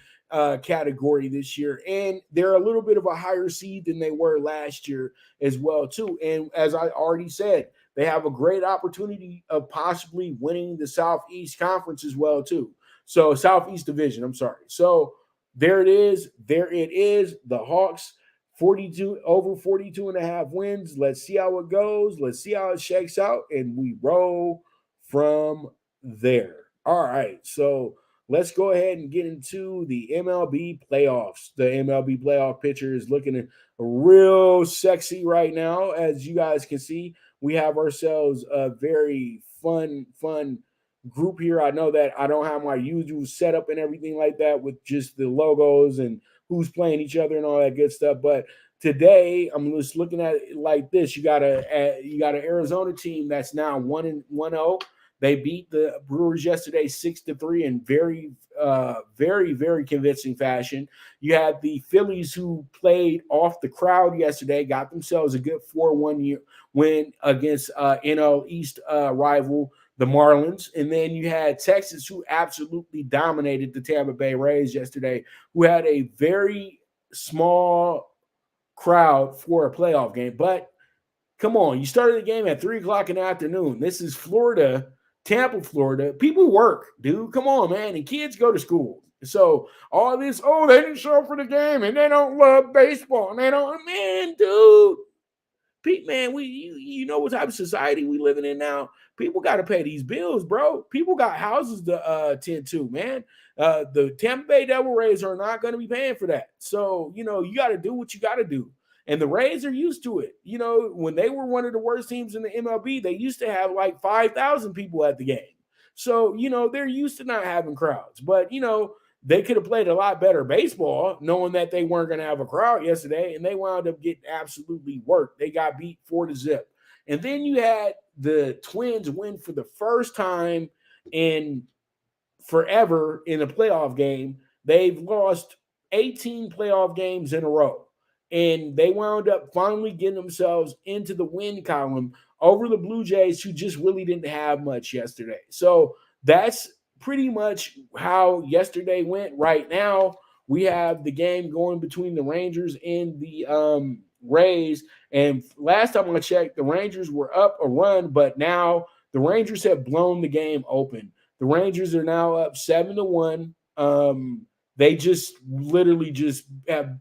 [SPEAKER 2] category this year. And they're a little bit of a higher seed than they were last year as well, too. And as I already said, they have a great opportunity of possibly winning the Southeast Conference as well, too. So Southeast Division, I'm sorry. So there it is. The Hawks, 42 and a half wins. Let's see how it goes. Let's see how it shakes out, and we roll from there. All right. So let's go ahead and get into the MLB playoffs. The MLB playoff picture is looking real sexy right now. As you guys can see, we have ourselves a very fun group here. I know that I don't have my usual setup and everything like that with just the logos and who's playing each other and all that good stuff. But today, I'm just looking at it like this. You got an Arizona team that's now 1-0. They beat the Brewers yesterday 6-3 in very, very convincing fashion. You had the Phillies who played off the crowd yesterday, got themselves a good 4-1 win against NL East rival, the Marlins. And then you had Texas, who absolutely dominated the Tampa Bay Rays yesterday, who had a very small crowd for a playoff game. But come on, you started the game at 3 o'clock in the afternoon. This is Florida, Tampa, Florida. People work, dude. Come on, man. And kids go to school. So all this, oh, they didn't show up for the game and they don't love baseball and they don't, man, dude. Pete, man, you know what type of society we living in now. People got to pay these bills, bro. People got houses to tend to, man. The Tampa Bay Devil Rays are not going to be paying for that. So, you know, you got to do what you got to do. And the Rays are used to it. You know, when they were one of the worst teams in the MLB, they used to have like 5,000 people at the game. So, you know, they're used to not having crowds. But, you know, they could have played a lot better baseball knowing that they weren't going to have a crowd yesterday, and they wound up getting absolutely worked. They got beat 4-0. And then you had the Twins win for the first time in forever in a playoff game. They've lost 18 playoff games in a row, and they wound up finally getting themselves into the win column over the Blue Jays, who just really didn't have much yesterday. So that's pretty much how yesterday went. Right now, we have the game going between the Rangers and the Rays. And last time I checked, the Rangers were up a run, but now the Rangers have blown the game open. The Rangers are now up 7-1. They just literally have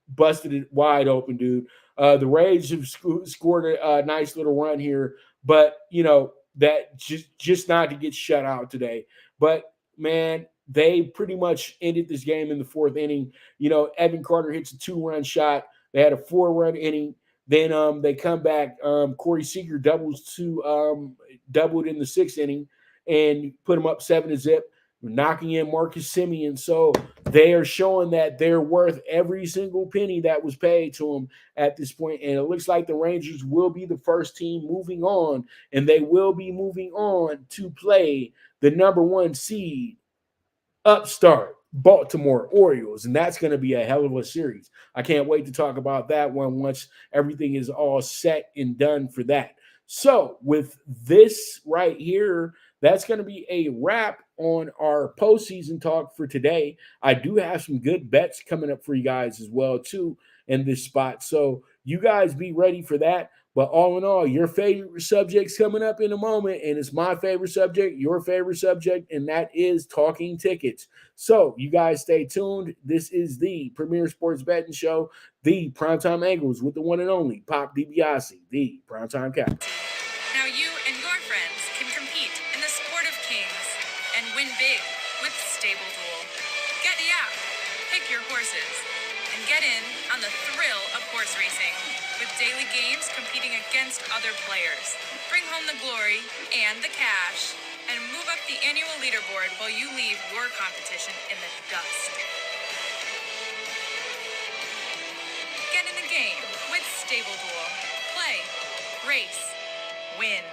[SPEAKER 2] busted it wide open, dude. The Rays have scored a nice little run here, but you know that just not to get shut out today. But man, they pretty much ended this game in the fourth inning. You know, Evan Carter hits a 2-run shot. They had a 4-run inning. Then they come back. Corey Seager doubled in the sixth inning and put them up 7-0, knocking in Marcus Semien. So they are showing that they're worth every single penny that was paid to them at this point. And it looks like the Rangers will be the first team moving on, and they will be moving on to play the number 1 seed upstart Baltimore Orioles. And that's going to be a hell of a series. I can't wait to talk about that one once everything is all set and done for that. So with this right here, that's going to be a wrap on our postseason talk for today. I do have some good bets coming up for you guys as well, too, in this spot. So you guys be ready for that. But all in all, your favorite subject's coming up in a moment, and it's my favorite subject, your favorite subject, and that is talking tickets. So you guys stay tuned. This is the Premier Sports Betting Show, the PrimeTime Angles with the one and only Pop DiBiase, the PrimeTime Captain.
[SPEAKER 4] Now you and your friends can compete in the sport of kings and win big with Stable Duel. Get the app, pick your horses, and get in on the thrill of horse racing with daily games competing against other players. Bring home the glory and the cash, and move up the annual leaderboard while you leave your competition in the dust. Get in the game with Stable Duel. Play, race, win.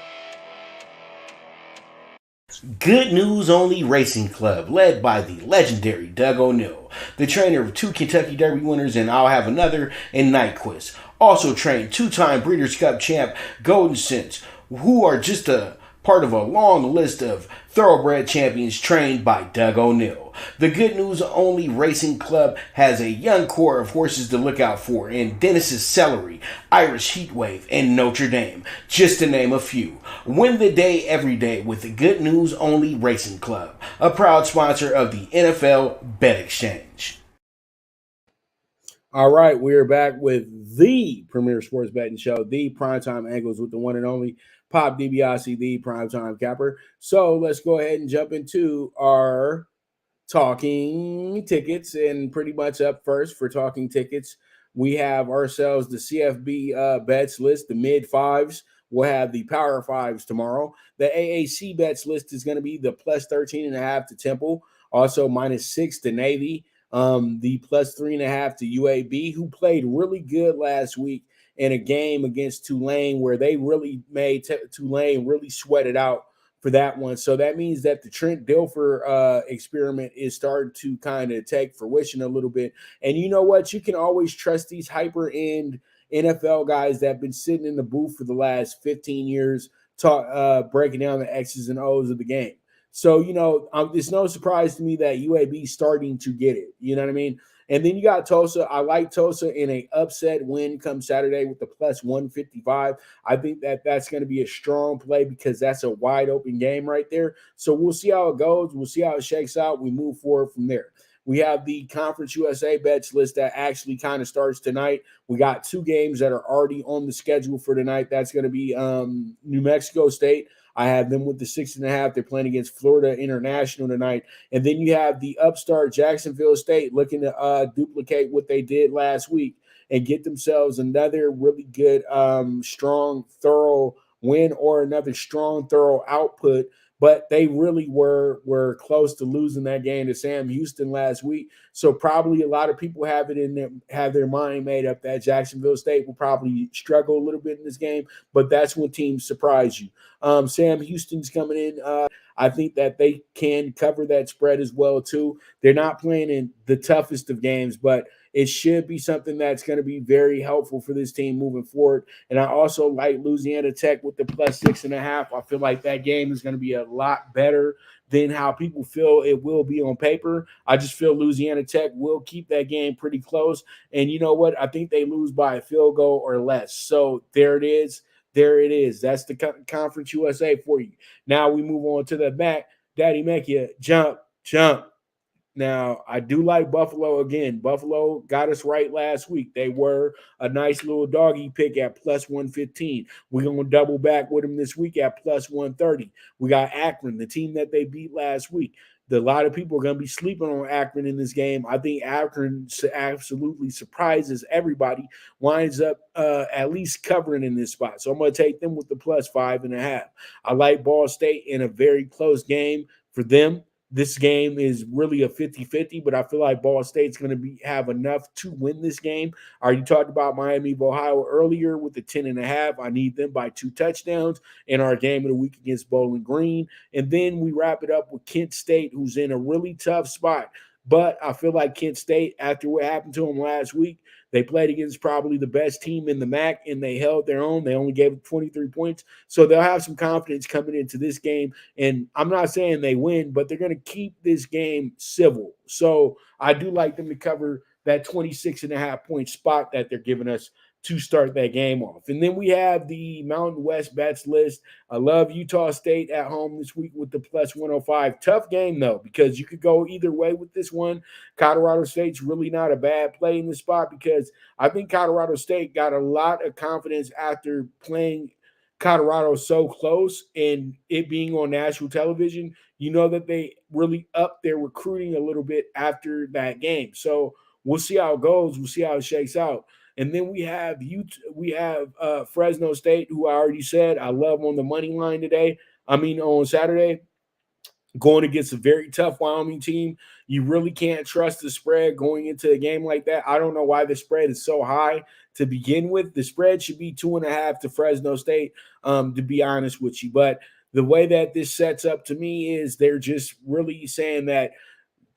[SPEAKER 3] Good News Only Racing Club, led by the legendary Doug O'Neill, the trainer of 2 Kentucky Derby winners and I'll Have Another and Nyquist. Also trained 2-time Breeders' Cup champ Golden Sense, who are just a part of a long list of thoroughbred champions trained by Doug O'Neill. The Good News Only Racing Club has a young core of horses to look out for in Dennis's Celery, Irish Heatwave, and Notre Dame, just to name a few. Win the day every day with the Good News Only Racing Club, a proud sponsor of the NFL Bet Exchange.
[SPEAKER 2] All right, we're back with the Premier Sports Betting Show, the PrimeTime Angles with the one and only Pop DiBiase, the PrimeTime Capper. So let's go ahead and jump into our talking tickets, and pretty much up first for talking tickets, we have ourselves the CFB bets list, the mid fives. We'll have the power fives tomorrow. The AAC bets list is going to be the plus 13.5 to Temple, also -6 to Navy, the plus 3.5 to UAB, who played really good last week in a game against Tulane where they really made Tulane really sweat it out for that one. So that means that the Trent Dilfer experiment is starting to kind of take fruition a little bit. And you know what? You can always trust these hyper end NFL guys that have been sitting in the booth for the last 15 years, breaking down the X's and O's of the game. So, it's no surprise to me that UAB is starting to get it. You know what I mean? And then you got Tulsa. I like Tulsa in a upset win come Saturday with the plus 155. I think that that's going to be a strong play because that's a wide open game right there. So we'll see how it goes. We'll see how it shakes out. We move forward from there. We have the Conference USA bets list that actually kind of starts tonight. We got 2 games that are already on the schedule for tonight. That's going to be New Mexico State. I have them with the 6.5. They're playing against Florida International tonight. And then you have the upstart Jacksonville State looking to duplicate what they did last week and get themselves another really good, strong, thorough win or another strong, thorough output. But they really were close to losing that game to Sam Houston last week. So probably a lot of people have their mind made up that Jacksonville State will probably struggle a little bit in this game. But that's when teams surprise you. Sam Houston's coming in. I think that they can cover that spread as well too. They're not playing in the toughest of games, but it should be something that's going to be very helpful for this team moving forward. And I also like Louisiana Tech with the plus 6.5. I feel like that game is going to be a lot better than how people feel it will be on paper. I just feel Louisiana Tech will keep that game pretty close. And you know what? I think they lose by a field goal or less. So there it is. There it is. That's the Conference USA for you. Now we move on to the back. Daddy make you jump. Now, I do like Buffalo again. Buffalo got us right last week. They were a nice little doggy pick at plus 115. We're going to double back with them this week at plus 130. We got Akron, the team that they beat last week. A lot of people are going to be sleeping on Akron in this game. I think Akron absolutely surprises everybody, winds up at least covering in this spot. So I'm going to take them with the plus 5.5. I like Ball State in a very close game for them. This game is really a 50-50, but I feel like Ball State's going to have enough to win this game. I already talked about Miami of Ohio earlier with the 10.5. I need them by 2 touchdowns in our game of the week against Bowling Green. And then we wrap it up with Kent State, who's in a really tough spot. But I feel like Kent State, after what happened to them last week, they played against probably the best team in the MAC, and they held their own. They only gave 23 points. So they'll have some confidence coming into this game. And I'm not saying they win, but they're going to keep this game civil. So I do like them to cover that 26.5 point spot that they're giving us to start that game off. And then we have the Mountain West bets list. I love Utah State at home this week with the plus 105. Tough game, though, because you could go either way with this one. Colorado State's really not a bad play in this spot because I think Colorado State got a lot of confidence after playing Colorado so close and it being on national television. You know that they really upped their recruiting a little bit after that game. So we'll see how it goes. We'll see how it shakes out. And then we have Fresno State, who I already said I love on the money line on Saturday, going against a very tough Wyoming team. You really can't trust the spread going into a game like that. I don't know why the spread is so high to begin with. The spread should be 2.5 to Fresno State, to be honest with you. But the way that this sets up to me is they're just really saying that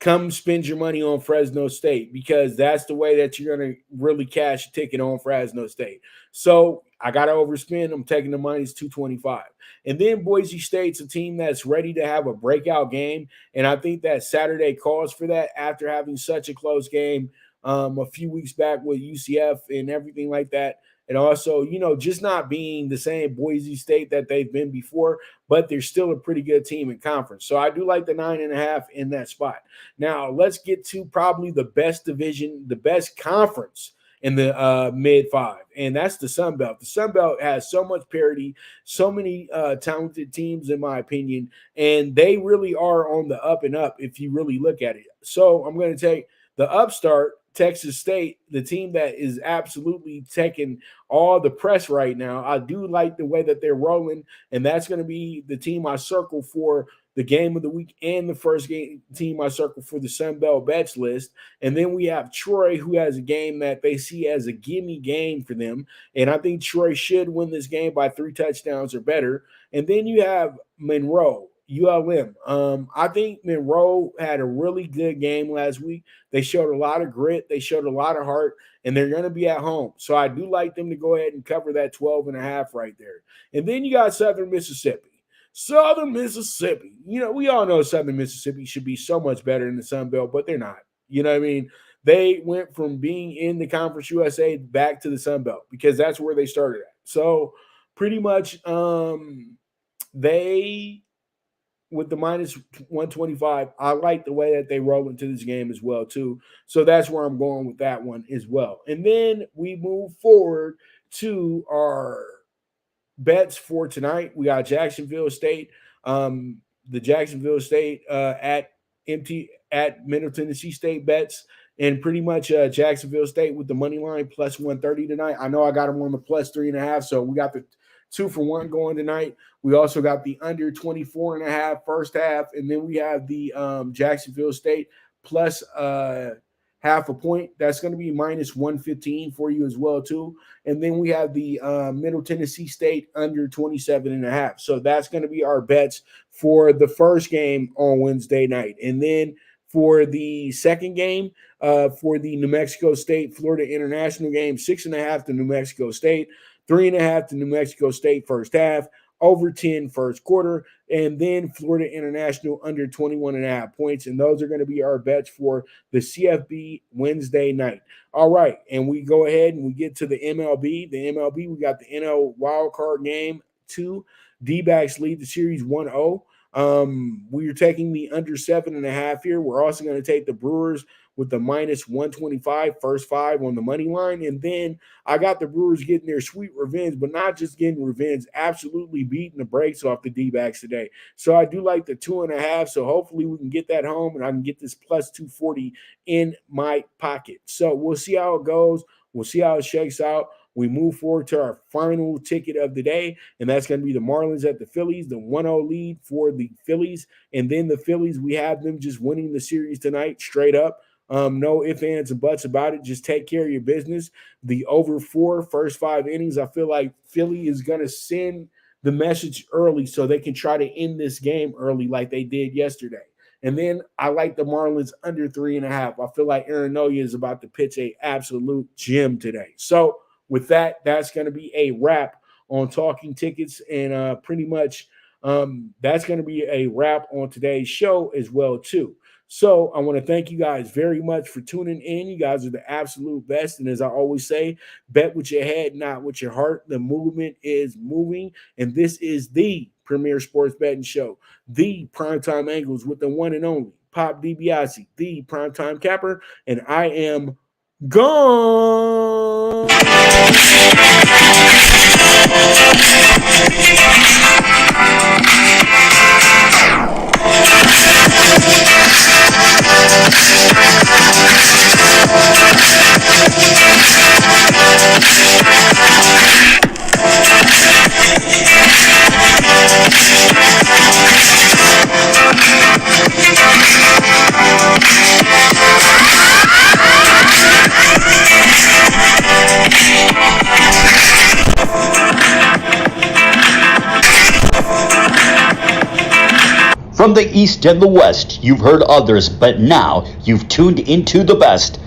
[SPEAKER 2] come spend your money on Fresno State because that's the way that you're going to really cash a ticket on Fresno State. So I got to overspend. I'm taking the minus 225. And then Boise State's a team that's ready to have a breakout game. And I think that Saturday calls for that after having such a close game a few weeks back with UCF and everything like that. And also, just not being the same Boise State that they've been before, but they're still a pretty good team in conference. So I do like the 9.5 in that spot. Now, let's get to probably the best division, the best conference in the mid 5. And that's the Sun Belt. The Sun Belt has so much parity, so many talented teams, in my opinion, and they really are on the up and up if you really look at it. So I'm going to take the upstart, Texas State, the team that is absolutely taking all the press right now. I do like the way that they're rolling, and that's going to be the team I circle for the game of the week and the first game team I circle for the Sun Belt Bets list. And then we have Troy, who has a game that they see as a gimme game for them. And I think Troy should win this game by 3 touchdowns or better. And then you have Monroe, ULM. I think Monroe had a really good game last week. They showed a lot of grit. They showed a lot of heart, and they're going to be at home. So I do like them to go ahead and cover that 12.5 right there. And then you got Southern Mississippi. Southern Mississippi. You know, we all know Southern Mississippi should be so much better in the Sun Belt, but they're not. You know what I mean? They went from being in the Conference USA back to the Sun Belt because that's where they started at. So pretty much they, with the minus 125, I like the way that they roll into this game as well, too. So that's where I'm going with that one as well. And then we move forward to our bets for tonight. We got Jacksonville State, the Jacksonville State at Middle Tennessee State bets, and pretty much Jacksonville State with the money line plus 130 tonight. I know I got them on the plus 3.5, so we got the 2-for-1 going tonight. We also got the under 24.5 first half, and then we have the Jacksonville State plus half a point. That's going to be minus 115 for you as well, too. And then we have the Middle Tennessee State under 27.5. So that's going to be our bets for the first game on Wednesday night. And then for the second game, for the New Mexico State Florida International game, 6.5 to New Mexico State, 3.5 to New Mexico State first half, over 10 first quarter, and then Florida International under 21.5 points. And those are going to be our bets for the CFB Wednesday night. All right, and we go ahead and we get to the MLB. The MLB, we got the NL wildcard game 2. D-backs lead the series 1-0. We're taking the under 7.5 here. We're also going to take the Brewers with the minus 125, first 5 on the money line. And then I got the Brewers getting their sweet revenge, but not just getting revenge, absolutely beating the brakes off the D-backs today. So I do like the 2.5. So hopefully we can get that home and I can get this plus 240 in my pocket. So we'll see how it goes. We'll see how it shakes out. We move forward to our final ticket of the day, and that's going to be the Marlins at the Phillies, the 1-0 lead for the Phillies. And then the Phillies, we have them just winning the series tonight straight up. No ifs, ands, and buts about it. Just take care of your business. The over 4 first 5 innings, I feel like Philly is going to send the message early so they can try to end this game early like they did yesterday. And then I like the Marlins under 3.5. I feel like Aaron Nola is about to pitch a absolute gem today. So with that, that's going to be a wrap on Talking Tickets. And pretty much that's going to be a wrap on today's show as well, too. So I want to thank you guys very much for tuning in. You guys are the absolute best. And as I always say, bet with your head, not with your heart. The movement is moving. And this is the premier sports betting show, the Primetime Angles with the one and only Pop DiBiase, the Primetime Capper. And I am gone.
[SPEAKER 1] From the East and the West, you've heard others, but now you've tuned into the best.